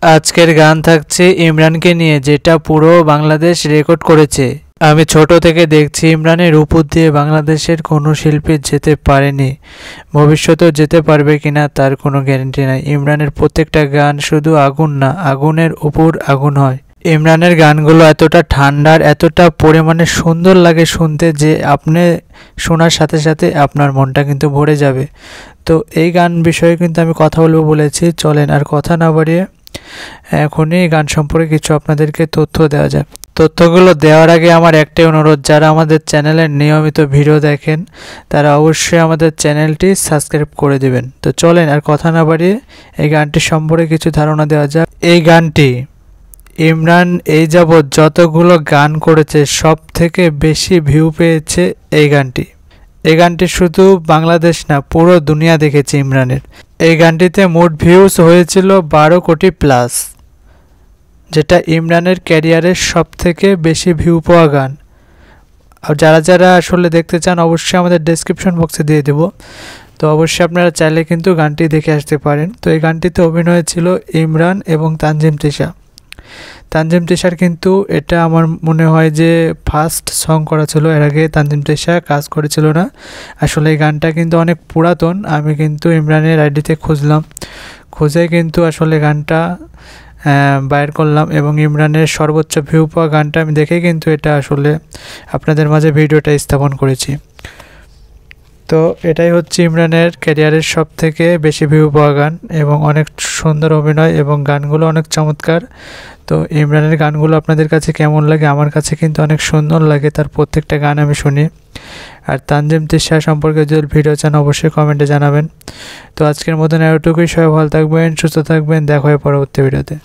আজকের গান থাকছে ইমরানকে নিয়ে, যেটা পুরো বাংলাদেশ রেকর্ড করেছে। আমি ছোট থেকে দেখছি ইমরানের উপর দিয়ে বাংলাদেশের কোনো শিল্পী যেতে পারেনি, ভবিষ্যতেও যেতে পারবে কিনা তার কোনো গ্যারান্টি নাই। ইমরানের প্রত্যেকটা গান শুধু আগুন না, আগুনের উপর আগুন হয়। ইমরানের গানগুলো এতটা ঠান্ডার, এতটা পরিমাণে সুন্দর লাগে শুনতে যে আপনি শোনার সাথে সাথে আপনার মনটা কিন্তু ভরে যাবে। তো এই গান বিষয়ে কিন্তু আমি কথা বলবো বলেছি। চলেন আর কথা না বাড়িয়ে এখনই গান সম্পর্কে কিছু আপনাদেরকে তথ্য দেওয়া যাক। তথ্যগুলো দেওয়ার আগে আমার একটাই অনুরোধ, যারা আমাদের চ্যানেলের নিয়মিত ভিডিও দেখেন তারা অবশ্যই আমাদের চ্যানেলটি সাবস্ক্রাইব করে দেবেন। তো চলেন আর কথা না বাড়িয়ে এই গানটি সম্পর্কে কিছু ধারণা দেওয়া যাক। এই গানটি ইমরান এই যাবৎ যতগুলো গান করেছে সব থেকে বেশি ভিউ পেয়েছে এই গানটি। এই গানটি শুধু বাংলাদেশ না, পুরো দুনিয়া দেখেছে ইমরানের। এই গানটিতে মোট ভিউজ হয়েছিল 12 কোটি প্লাস, যেটা ইমরানের ক্যারিয়ারের সব থেকে বেশি ভিউ পাওয়া গান। আর যারা যারা আসলে দেখতে চান অবশ্যই আমাদের ডেসক্রিপশন বক্সে দিয়ে দেব। তো অবশ্যই আপনারা চাইলে কিন্তু গানটি দেখে আসতে পারেন। তো এই গানটিতে অভিনয় ছিল ইমরান এবং তানজিম তিশা। তানজিম তিশার কিন্তু এটা আমার মনে হয় যে ফার্স্ট সং করা ছিল, এর আগে তানজিম তিশা কাজ করেছিল না। আসলে এই গানটা কিন্তু অনেক পুরাতন। আমি কিন্তু ইমরানের আইডিতে খুঁজলাম, খুঁজে কিন্তু আসলে গানটা বাইর করলাম এবং ইমরানের সর্বোচ্চ ভিউ পাওয়া গানটা আমি দেখে কিন্তু এটা আসলে আপনাদের মাঝে ভিডিওটা স্থাপন করেছি। তো এটাই হচ্ছে ইমরানের ক্যারিয়ারের সব থেকে বেশি ভিউ পাওয়া গান এবং অনেক সুন্দর অভিনয় এবং গানগুলো অনেক চমৎকার। তো ইমরানের গানগুলো আপনাদের কাছে কেমন লাগে? আমার কাছে কিন্তু অনেক সুন্দর লাগে, তার প্রত্যেকটা গান আমি শুনি। আর তানজিম তিশা সম্পর্কে যদি ভিডিও চান অবশ্যই কমেন্টে জানাবেন। তো আজকের মতন এতটুকুই। সবাই ভালো থাকবেন, সুস্থ থাকবেন, দেখা হয় পরবর্তী ভিডিওতে।